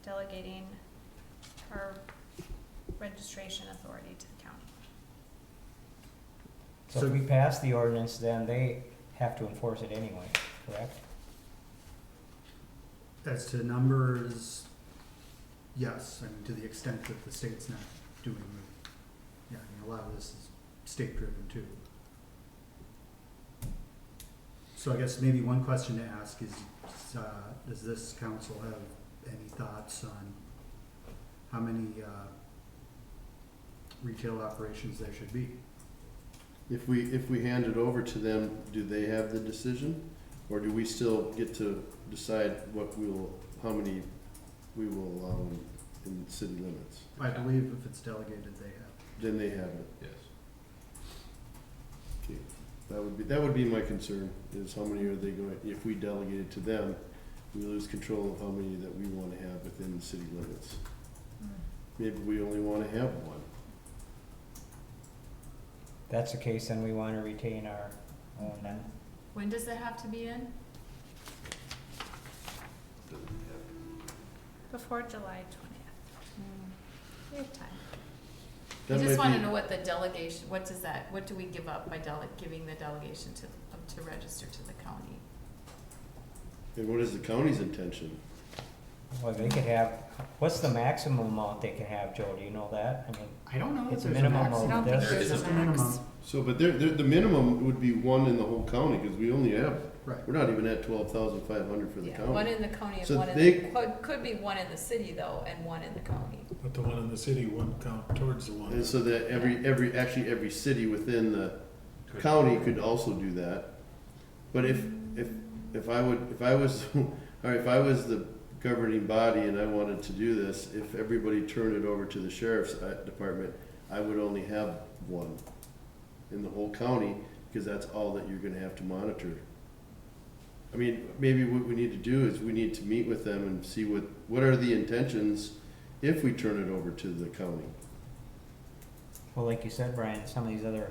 delegating our registration authority to the county. So if we pass the ordinance, then they have to enforce it anyway, correct? As to numbers, yes, I mean, to the extent that the state's not doing it. Yeah, I mean, a lot of this is state-driven too. So I guess maybe one question to ask is, does this council have any thoughts on how many, retail operations there should be? If we hand it over to them, do they have the decision? Or do we still get to decide how many we will allow in city limits? I believe if it's delegated, they have. Then they have it. Yes. Okay. That would be my concern, is how many are they going, if we delegate it to them, we lose control of how many that we wanna have within the city limits. Maybe we only wanna have one. If that's the case, then we wanna retain our own then. When does it have to be in? Before July 20th. We have time. I That just might wanna be- know what the delegation, what does that, what do we give up by giving the delegation to register to the county? And what is the county's intention? Well, they could have, what's the maximum amount they can have, Joe, do you know that? I mean, I don't know if it's a there's a minimum maximum. I don't of think this. there's Just a a max. minimum. So, but the minimum would be one in the whole county, cause we only have, Right. we're not even at 12,500 for the Yeah, one county. in the county and So one in, they- could be one in the city though, and one in the county. But the one in the city wouldn't count towards the one. And so that every city within the county could also do that. But if I was, or if I was the governing body and I wanted to do this, if everybody turned it over to the sheriff's department, I would only have one in the whole county, because that's all that you're gonna have to monitor. I mean, maybe what we need to do is we need to meet with them and see what are the intentions if we turn it over to the county. Well, like you said, Brian, some of these other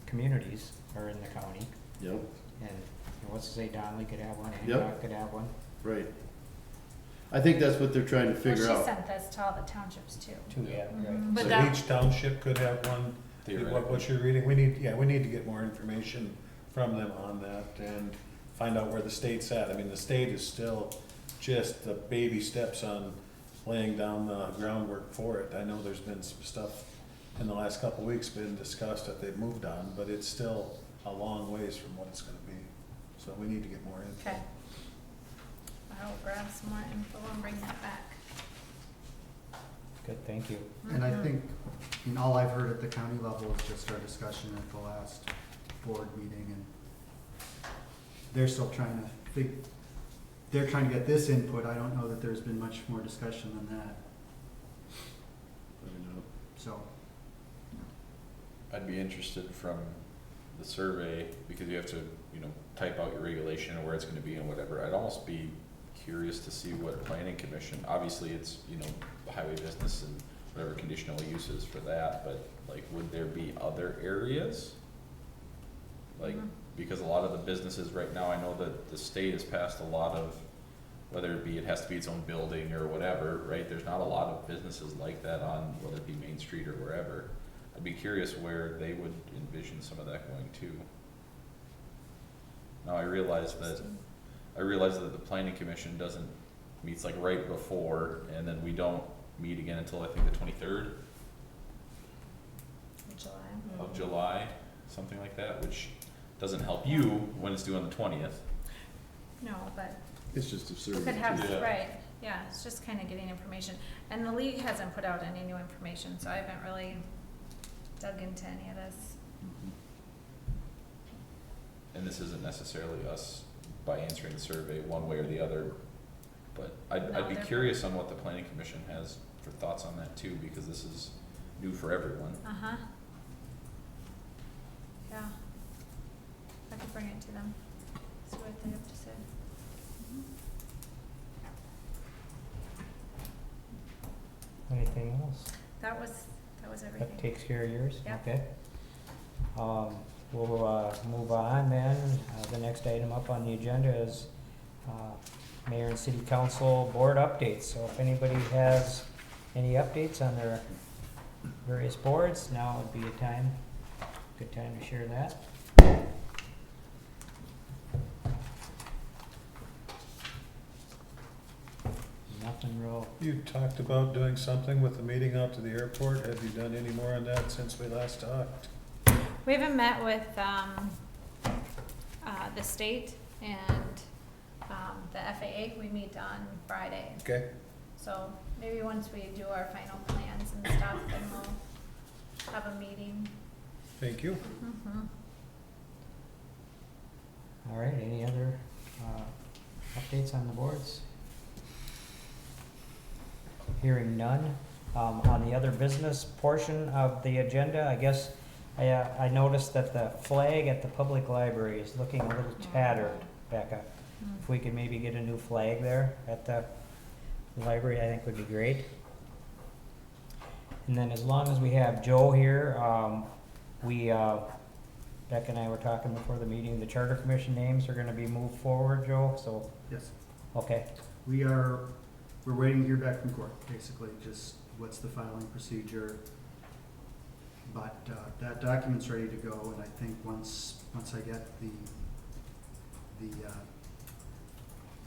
communities are in the county, Yep, and what's to say Donley could have one, Yep. Hancock could have one. right. I think that's what they're trying to figure Well, out. she sent this to all the townships too. Two, yeah, right. Mm-hmm. But So that, each township could have one, what you're reading, we need to get more information from them on that and find out where the state's at. I mean, the state is still just the baby steps on laying down the groundwork for it. I know there's been some stuff in the last couple of weeks been discussed that they've moved on, but it's still a long ways from what it's gonna be. So we need to get more info. Okay. I'll grab some more info and bring that back. Good, thank you. And I think, I mean, all I've heard at the county level is just our discussion at the last board meeting, and they're still trying to they're trying to get this input. I don't know that there's been much more discussion than that, so. I'd be interested from the survey, because you have to, type out your regulation and where it's gonna be and whatever. I'd almost be curious to see what planning commission, obviously it's, highway business and whatever conditional uses for that, but like, would there be other areas? Like, because a lot of the businesses right now, I know that the state has passed a lot of, whether it has to be its own building or whatever, right? There's not a lot of businesses like that on, whether it be Main Street or wherever. I'd be curious where they would envision some of that going to. Now, I realize that the planning commission meets like right before, and then we don't meet again until I think the 23rd. July. of July, something like that, which doesn't help you when it's due on the 20th. No, but It's just we absurd. could have, Yeah. right, yeah, it's just kinda getting information. And the league hasn't put out any new information, so I haven't really dug into any of this. And this isn't necessarily us by answering the survey one way or the other, but I'd No, be they're- curious on what the planning commission has for thoughts on that too, because this is new for everyone. Uh-huh. Yeah. I could bring it to them, see what they have to say. Anything else? That was That everything. takes care of yours? Yep. Okay. We'll move on then. The next item up on the agenda is mayor and city council board updates. So if anybody has any updates on their various boards, now would be a good time to share that. Nothing real. You talked about doing something with the meeting out to the airport. Have you done any more on that since we last talked? We haven't met with, the state and, the FAA. We meet on Friday. Okay, So maybe once we do our final plans and stuff, then we'll have a meeting. thank you. Mm-hmm. All right, any other updates on the boards? Hearing none. On the other business portion of the agenda, I guess, I noticed that the flag at the public library is looking a little tattered, Becca. If we could maybe get a new flag there at the library, I think would be great. And then as long as we have Joe here, Becca and I were talking before the meeting, the charter commission names are gonna be moved forward, Joe, so, Yes, okay, we're waiting to hear back from court, basically, just what's the filing procedure. But, that document's ready to go, and I think once I get the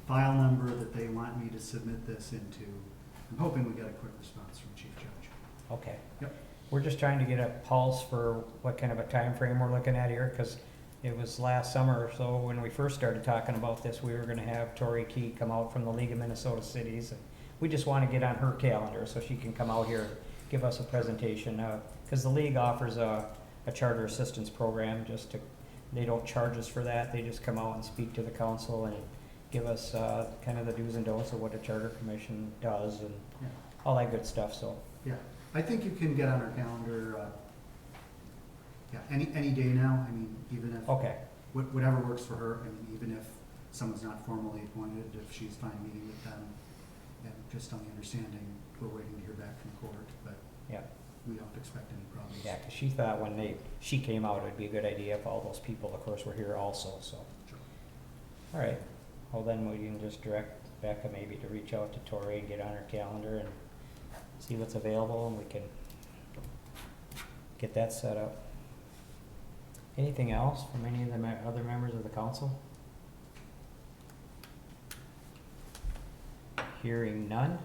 file number that they want me to submit this into, I'm hoping we get a quick response from Chief Judge. okay. Yep. We're just trying to get a pulse for what kind of a time frame we're looking at here, cause it was last summer or so when we first started talking about this, we were gonna have Tori Key come out from the League of Minnesota Cities. And we just wanna get on her calendar so she can come out here, give us a presentation, cause the league offers a charter assistance program they don't charge us for that, they just come out and speak to the council and give us, kind of the do's and don'ts of what a charter commission does and Yeah. all that good stuff, so. Yeah, I think you can get on our calendar, any day now, I mean, even if, Okay, whatever works for her, I mean, even if someone's not formally appointed, if she's fine meeting with them, and just on the understanding, we're waiting to hear back from court, but yeah. we don't expect any problems. Yeah, 'cause she thought when she came out, it'd be a good idea if all those people, of course, were here also, so. Sure. All right, well then we can just direct Becca maybe to reach out to Tori and get on her calendar and see what's available and we can get that set up. Anything else from any of the other members of the council? Hearing none,